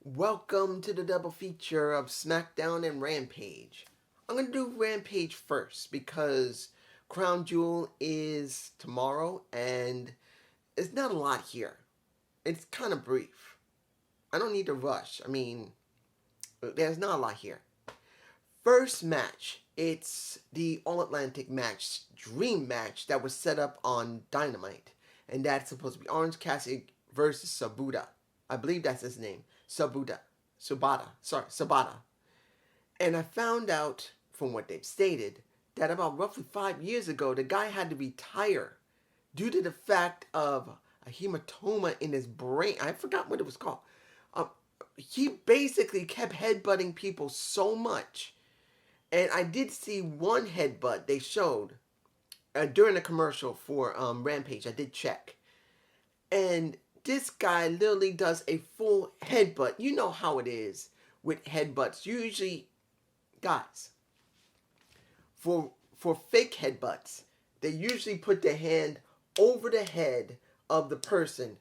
Welcome to the double feature of Smcakdown and Rampage. I'm going to do Rampage first because Crown Jewel is tomorrow and it's not a lot here. It's kind of brief. I don't need to rush. There's not a lot here. First match, it's the All-Atlantic match, dream match that was set up on Dynamite. And that's supposed to be Orange Cassidy versus Sabuda. I believe that's his name. Sabata. And I found out from what they've stated that about roughly 5 years ago, the guy had to retire due to the fact of a hematoma in his brain. I forgot what it was called. He basically kept headbutting people so much. And I did see one headbutt they showed during a commercial for Rampage. I did check. And this guy literally does a full headbutt. You know how it is with headbutts. Usually, guys, for fake headbutts, they usually put their hand over the head of the person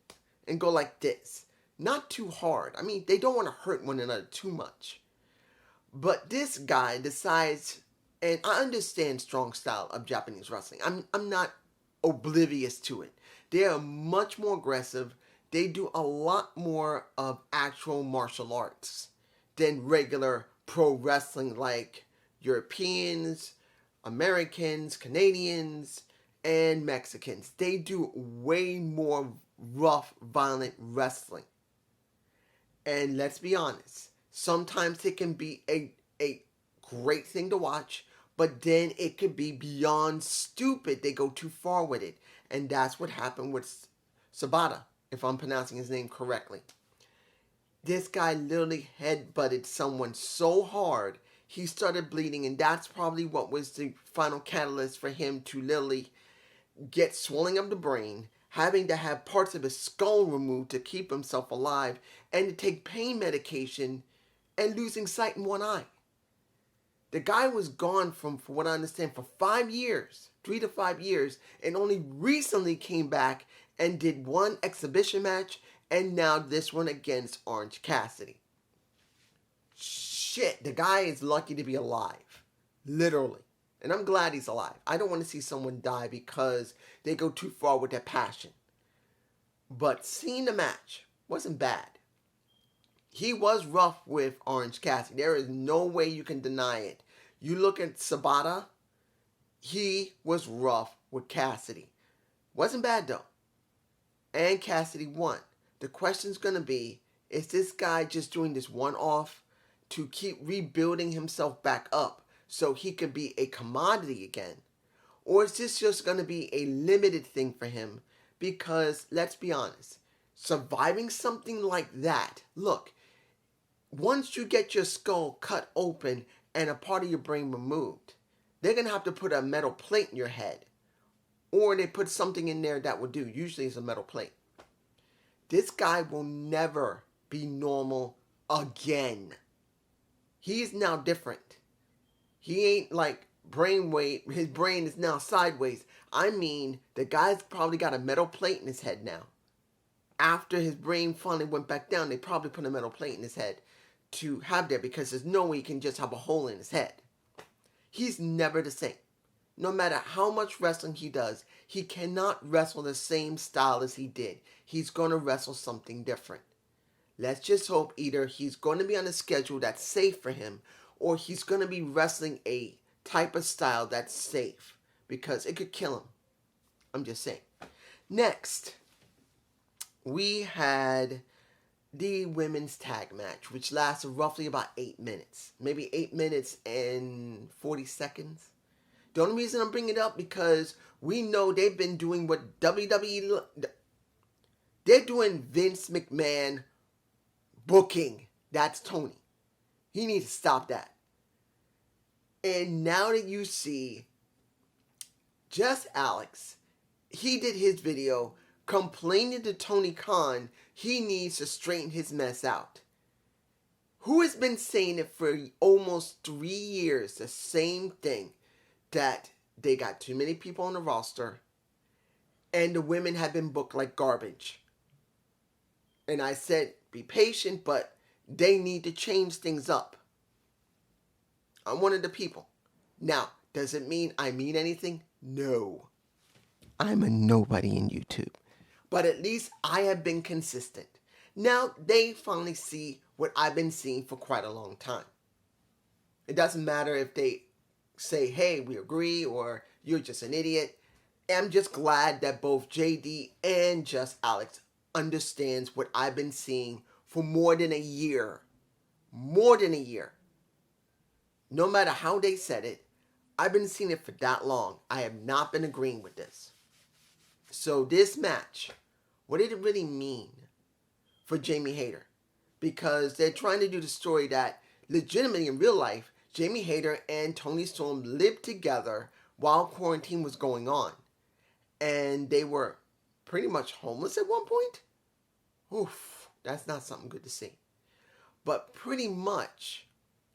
and go like this. Not too hard. They don't want to hurt one another too much. But this guy decides, and I understand strong style of Japanese wrestling. I'm not oblivious to it. They are much more aggressive. They do a lot more of actual martial arts than regular pro wrestling like Europeans, Americans, Canadians, and Mexicans. They do way more rough, violent wrestling. And let's be honest, sometimes it can be a great thing to watch, but then it could be beyond stupid. They go too far with it. And that's what happened with Sabata, if I'm pronouncing his name correctly. This guy literally headbutted someone so hard, he started bleeding, and that's probably what was the final catalyst for him to literally get swelling of the brain, having to have parts of his skull removed to keep himself alive, and to take pain medication and losing sight in one eye. The guy was gone from what I understand, for 5 years, 3 to 5 years, and only recently came back and did one exhibition match, and now this one against Orange Cassidy. Shit, the guy is lucky to be alive. Literally. And I'm glad he's alive. I don't want to see someone die because they go too far with their passion. But seeing the match wasn't bad. He was rough with Orange Cassidy. There is no way you can deny it. You look at Sabata, he was rough with Cassidy. Wasn't bad though. And Cassidy won. The question's going to be, is this guy just doing this one-off to keep rebuilding himself back up so he could be a commodity again? Or is this just going to be a limited thing for him? Because, let's be honest, surviving something like that, look, once you get your skull cut open and a part of your brain removed, they're going to have to put a metal plate in your head. Or they put something in there that will do. Usually it's a metal plate. This guy will never be normal again. He is now different. He ain't like brainwave. His brain is now sideways. The guy's probably got a metal plate in his head now. After his brain finally went back down, they probably put a metal plate in his head to have there, because there's no way he can just have a hole in his head. He's never the same. No matter how much wrestling he does, he cannot wrestle the same style as he did. He's going to wrestle something different. Let's just hope either he's going to be on a schedule that's safe for him, or he's going to be wrestling a type of style that's safe, because it could kill him. I'm just saying. Next, we had the women's tag match, which lasted roughly about 8 minutes. Maybe 8 minutes and 40 seconds. The only reason I'm bringing it up because we know they've been doing what WWE... They're doing Vince McMahon booking. That's Tony. He needs to stop that. And now that you see Just Alex, he did his video complaining to Tony Khan he needs to straighten his mess out. Who has been saying it for almost 3 years, the same thing, that they got too many people on the roster and the women have been booked like garbage. And I said, be patient, but they need to change things up. I'm one of the people. Now, does it mean I mean anything? No. I'm a nobody in YouTube. But at least I have been consistent. Now they finally see what I've been seeing for quite a long time. It doesn't matter if they say, hey, we agree, or you're just an idiot. I'm just glad that both JD and Just Alex understands what I've been seeing for more than a year. More than a year. No matter how they said it, I've been seeing it for that long. I have not been agreeing with this. So this match, what did it really mean for Jamie Hayter? Because they're trying to do the story that legitimately in real life, Jamie Hayter and Toni Storm lived together while quarantine was going on. And they were pretty much homeless at one point. Oof, that's not something good to see. But pretty much,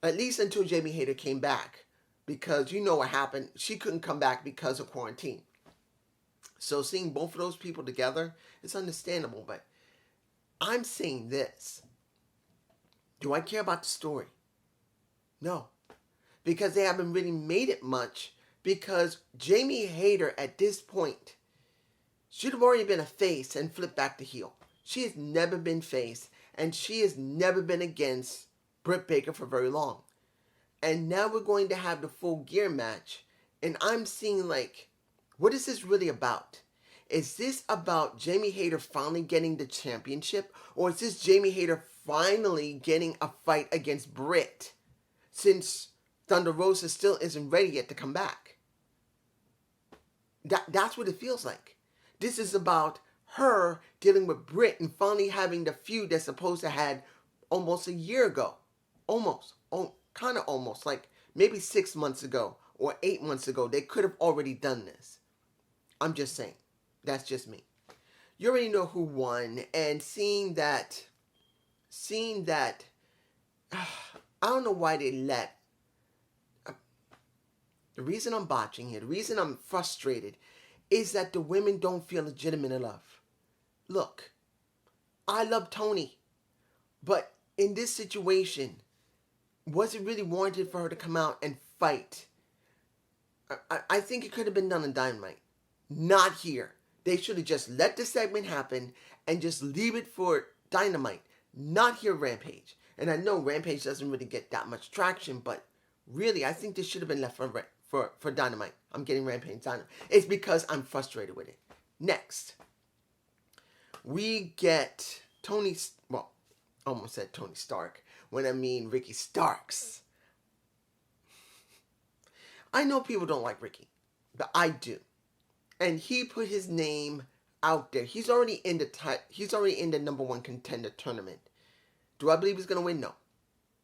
at least until Jamie Hayter came back. Because you know what happened. She couldn't come back because of quarantine. So seeing both of those people together, it's understandable. But I'm saying this. Do I care about the story? No. Because they haven't really made it much. Because Jamie Hayter at this point should have already been a face and flipped back to heel. She has never been face. And she has never been against Britt Baker for very long. And now we're going to have the Full Gear match. And I'm seeing like, what is this really about? Is this about Jamie Hayter finally getting the championship? Or is this Jamie Hayter finally getting a fight against Britt? Since Thunder Rosa still isn't ready yet to come back. That's what it feels like. This is about her dealing with Britt and finally having the feud that's supposed to had almost a year ago. Almost. Kind of almost. Like maybe 6 months ago or 8 months ago. They could have already done this. I'm just saying. That's just me. You already know who won. And seeing that, I don't know why they let, the reason I'm botching here, the reason I'm frustrated is that the women don't feel legitimate enough. Look, I love Toni, but in this situation, was it really warranted for her to come out and fight? I think it could have been done on Dynamite. Not here. They should have just let the segment happen and just leave it for Dynamite. Not here, Rampage. And I know Rampage doesn't really get that much traction, but really, I think this should have been left for Dynamite. I'm getting Rampage Dynamite. It's because I'm frustrated with it. Next, we get almost said Tony Stark, when I mean Ricky Starks. I know people don't like Ricky, but I do. And he put his name out there. He's already in the number one contender tournament. Do I believe he's going to win? No.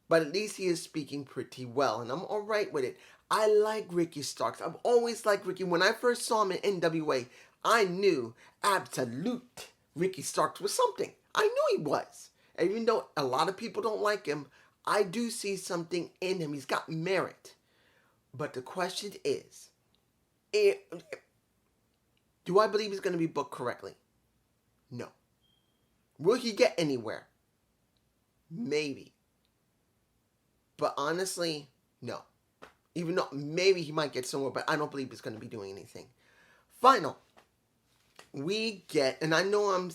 But at least he is speaking pretty well, and I'm alright with it. I like Ricky Starks. I've always liked Ricky. When I first saw him in NWA, I knew absolute Ricky Starks was something. I knew he was. And even though a lot of people don't like him, I do see something in him. He's got merit. But the question is, do I believe he's going to be booked correctly? No. Will he get anywhere? Maybe. But honestly, no. Even though maybe he might get somewhere, but I don't believe he's going to be doing anything. Final. We get, and I know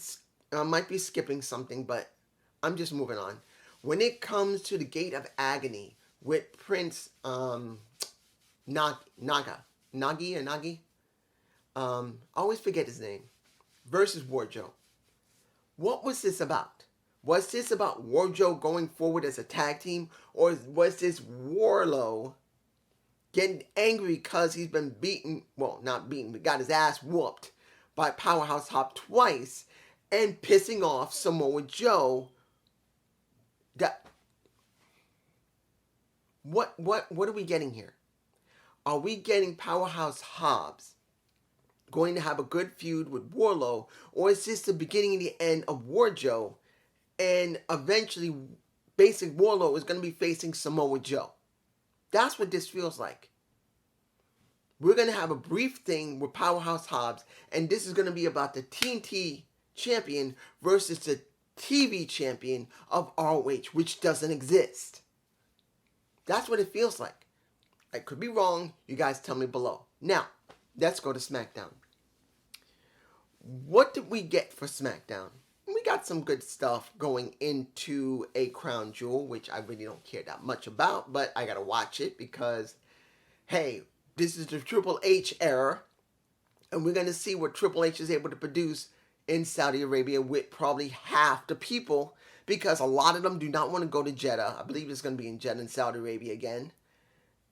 I might be skipping something, but I'm just moving on. When it comes to the Gate of Agony with Prince Nagi, I always forget his name, versus Wardlow. What was this about? Was this about Wardlow going forward as a tag team? Or was this Wardlow getting angry because he's been beaten, well, not beaten, but got his ass whooped by Powerhouse Hop twice and pissing off Samoa Joe? What are we getting here? Are we getting Powerhouse Hobbs going to have a good feud with Wardlow, or is this the beginning and the end of Wardlow, and eventually basic Wardlow is going to be facing Samoa Joe? That's what this feels like. We're going to have a brief thing with Powerhouse Hobbs, and this is going to be about the TNT champion versus the TV champion of ROH, which doesn't exist. That's what it feels like. I could be wrong. You guys tell me below. Now, let's go to SmackDown. What did we get for SmackDown? We got some good stuff going into a crown jewel, which I really don't care that much about, but I gotta watch it because, hey, this is the Triple H era, and we're gonna see what Triple H is able to produce in Saudi Arabia with probably half the people, because a lot of them do not want to go to Jeddah. I believe it's gonna be in Jeddah in Saudi Arabia again.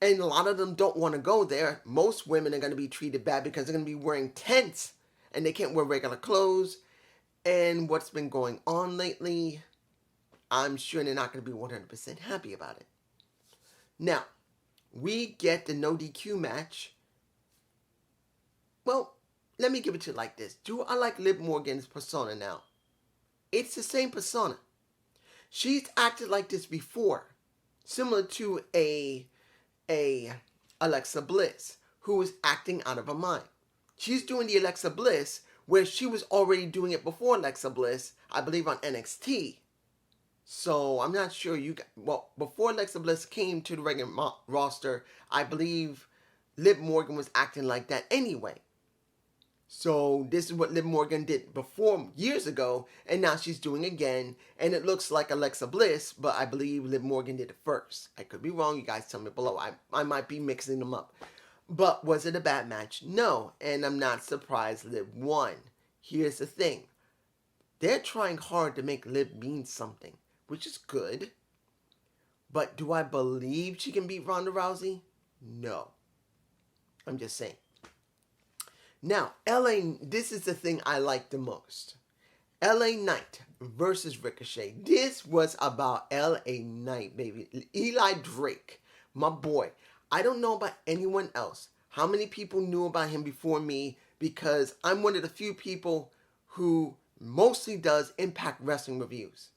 And a lot of them don't want to go there. Most women are going to be treated bad because they're going to be wearing tents and they can't wear regular clothes. And what's been going on lately, I'm sure they're not going to be 100% happy about it. Now, we get the no DQ match. Well, let me give it to you like this. Do I like Liv Morgan's persona now? It's the same persona. She's acted like this before. Similar to a Alexa Bliss, who is acting out of her mind. She's doing the Alexa Bliss where she was already doing it before Alexa Bliss, I believe on NXT. So I'm not sure before Alexa Bliss came to the regular roster, I believe Liv Morgan was acting like that anyway. So this is what Liv Morgan did before years ago, and now she's doing again, and it looks like Alexa Bliss, but I believe Liv Morgan did it first. I could be wrong, you guys tell me below. I might be mixing them up. But was it a bad match? No, and I'm not surprised Liv won. Here's the thing. They're trying hard to make Liv mean something, which is good. But do I believe she can beat Ronda Rousey? No. I'm just saying. Now, this is the thing I like the most. LA Knight versus Ricochet. This was about LA Knight, baby. Eli Drake, my boy. I don't know about anyone else. How many people knew about him before me? Because I'm one of the few people who mostly does Impact Wrestling reviews.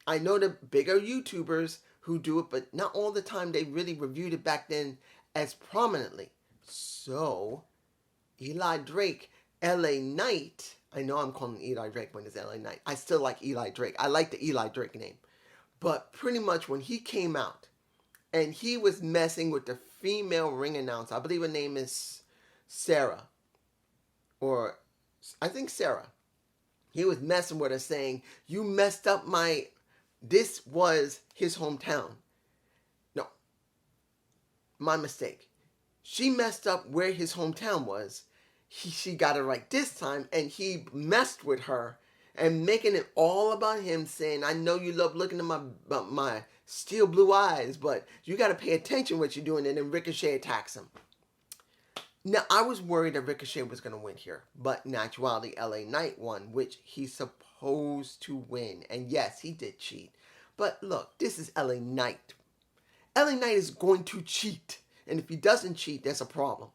I know the bigger YouTubers who do it, but not all the time they really reviewed it back then as prominently. So Eli Drake, LA Knight. I know I'm calling Eli Drake when it's LA Knight. I still like Eli Drake. I like the Eli Drake name. But pretty much when he came out and he was messing with the female ring announcer, I believe her name is Sarah. Or I think Sarah. He was messing with her saying, you messed up this was his hometown. No. My mistake. She messed up where his hometown was. She got it right this time, and he messed with her and making it all about him, saying, I know you love looking at my steel blue eyes, but you got to pay attention what you're doing. And then Ricochet attacks him. Now, I was worried that Ricochet was going to win here, but in actuality, LA Knight won, which he's supposed to win. And yes, he did cheat. But look, this is LA Knight. LA Knight is going to cheat. And if he doesn't cheat, there's a problem.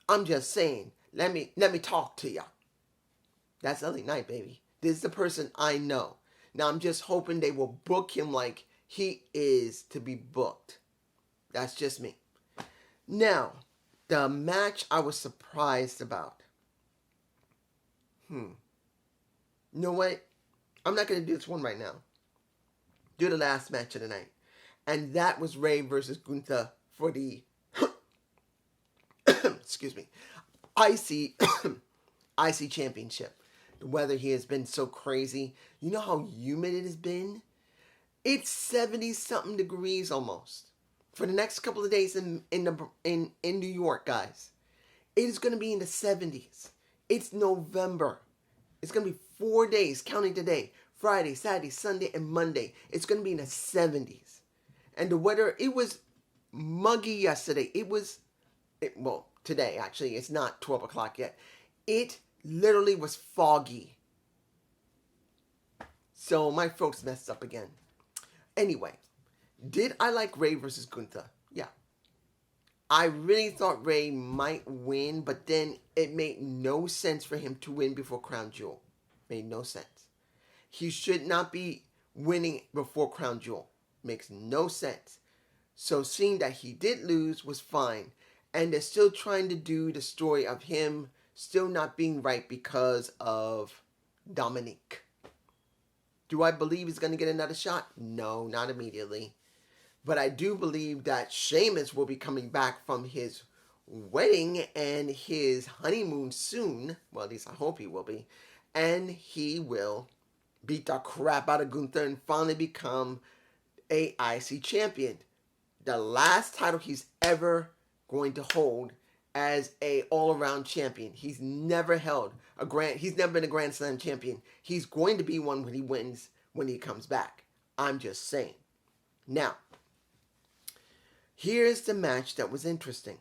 I'm just saying, let me talk to ya. That's LA Knight, baby. This is the person I know. Now, I'm just hoping they will book him like he is to be booked. That's just me. Now, the match I was surprised about. You know what? I'm not going to do this one right now. Do the last match of the night. And that was Ray versus Gunther for the excuse me, IC championship. The weather here has been so crazy. You know how humid it has been? It's 70-something degrees almost. For the next couple of days in New York, guys. It is going to be in the 70s. It's November. It's going to be 4 days, counting today. Friday, Saturday, Sunday, and Monday. It's going to be in the 70s. And the weather, it was muggy yesterday. Today, actually. It's not 12 o'clock yet. It literally was foggy. So my folks messed up again. Anyway, did I like Ray versus Gunther? Yeah. I really thought Ray might win, but then it made no sense for him to win before Crown Jewel. Made no sense. He should not be winning before Crown Jewel. Makes no sense. So seeing that he did lose was fine. And they're still trying to do the story of him still not being right because of Dominique. Do I believe he's going to get another shot? No, not immediately. But I do believe that Sheamus will be coming back from his wedding and his honeymoon soon. Well, at least I hope he will be. And he will beat the crap out of Gunther and finally become a IC champion. The last title he's ever going to hold as a all-around champion. He's never been a Grand Slam champion. He's going to be one when he wins, when he comes back. I'm just saying. Now, here's the match that was interesting.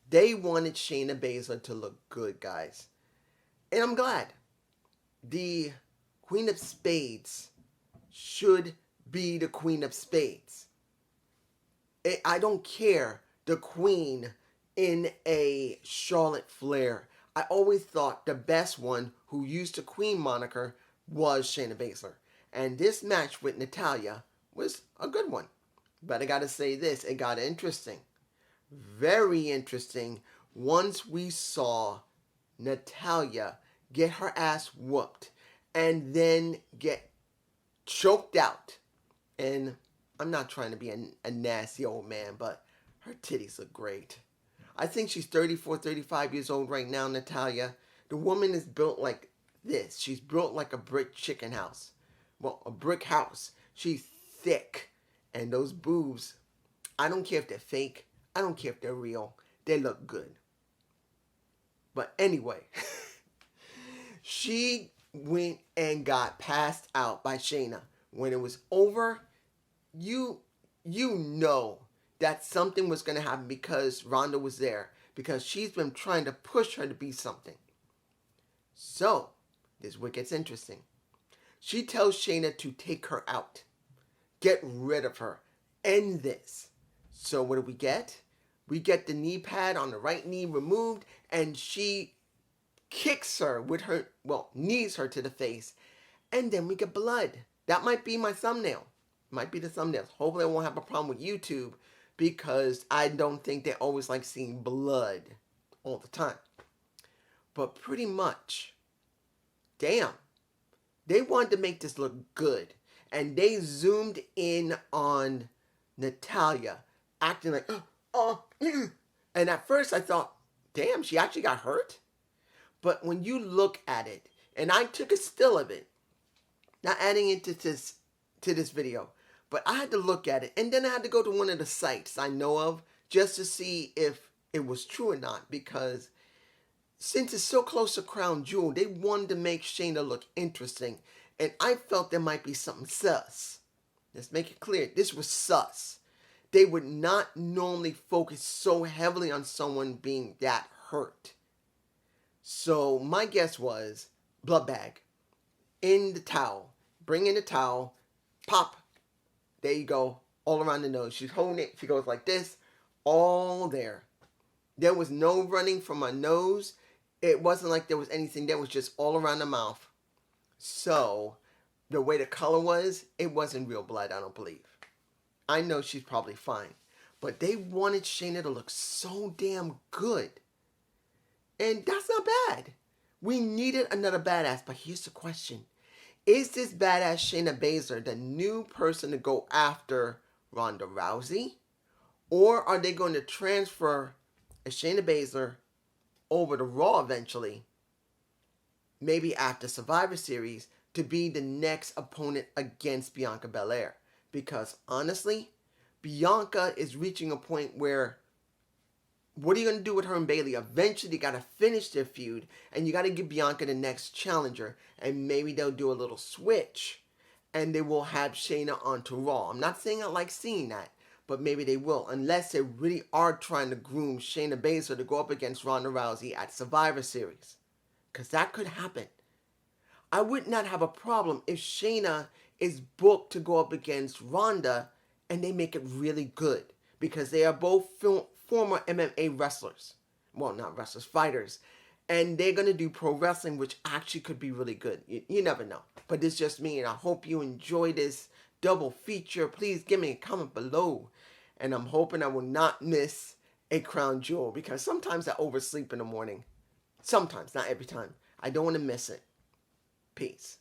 They wanted Shayna Baszler to look good, guys. And I'm glad. The Queen of Spades should be the Queen of Spades. I don't care the Queen in a Charlotte Flair. I always thought the best one who used the Queen moniker was Shayna Baszler. And this match with Natalya was a good one. But I gotta say this, it got interesting. Very interesting once we saw Natalya get her ass whooped and then get choked out. And I'm not trying to be a nasty old man, but her titties look great. I think she's 34, 35 years old right now, Natalya. The woman is built like this. She's built like a brick chicken house. Well, a brick house. She's thick. And those boobs, I don't care if they're fake. I don't care if they're real. They look good. But anyway, she went and got passed out by Shayna. When it was over, you know that something was going to happen because Ronda was there. Because she's been trying to push her to be something. So, this is where it gets interesting. She tells Shayna to take her out. Get rid of her. End this. So what do we get? We get the knee pad on the right knee removed, and she kicks her with her, knees her to the face, and then we get blood. That might be my thumbnail. Might be the thumbnail. Hopefully I won't have a problem with YouTube, because I don't think they always like seeing blood all the time. But pretty much, damn, they wanted to make this look good. And they zoomed in on Natalya, acting like, and at first I thought, damn, she actually got hurt? But when you look at it, and I took a still of it, not adding it to this video, but I had to look at it, and then I had to go to one of the sites I know of just to see if it was true or not, because since it's so close to Crown Jewel, they wanted to make Shayna look interesting, and I felt there might be something sus. Let's make it clear, this was sus. They would not normally focus so heavily on someone being that hurt. So my guess was blood bag in the towel. Bring in the towel, pop. There you go, all around the nose. She's holding it. She goes like this, all there. There was no running from my nose. It wasn't like there was anything. That was just all around the mouth. So the way the color was, it wasn't real blood, I don't believe. I know she's probably fine. But they wanted Shayna to look so damn good. And that's not bad. We needed another badass. But here's the question. Is this badass Shayna Baszler the new person to go after Ronda Rousey? Or are they going to transfer a Shayna Baszler over to Raw eventually, maybe after Survivor Series, to be the next opponent against Bianca Belair? Because honestly, Bianca is reaching a point where, what are you going to do with her and Bayley? Eventually, you got to finish their feud, and you got to give Bianca the next challenger, and maybe they'll do a little switch, and they will have Shayna onto Raw. I'm not saying I like seeing that, but maybe they will, unless they really are trying to groom Shayna Baszler to go up against Ronda Rousey at Survivor Series. Because that could happen. I would not have a problem if Shayna is booked to go up against Ronda and they make it really good. Because they are both former MMA wrestlers. Well, not wrestlers, fighters. And they're going to do pro wrestling, which actually could be really good. You never know. But it's just me, and I hope you enjoy this double feature. Please give me a comment below. And I'm hoping I will not miss a Crown Jewel, because sometimes I oversleep in the morning. Sometimes, not every time. I don't want to miss it. Peace.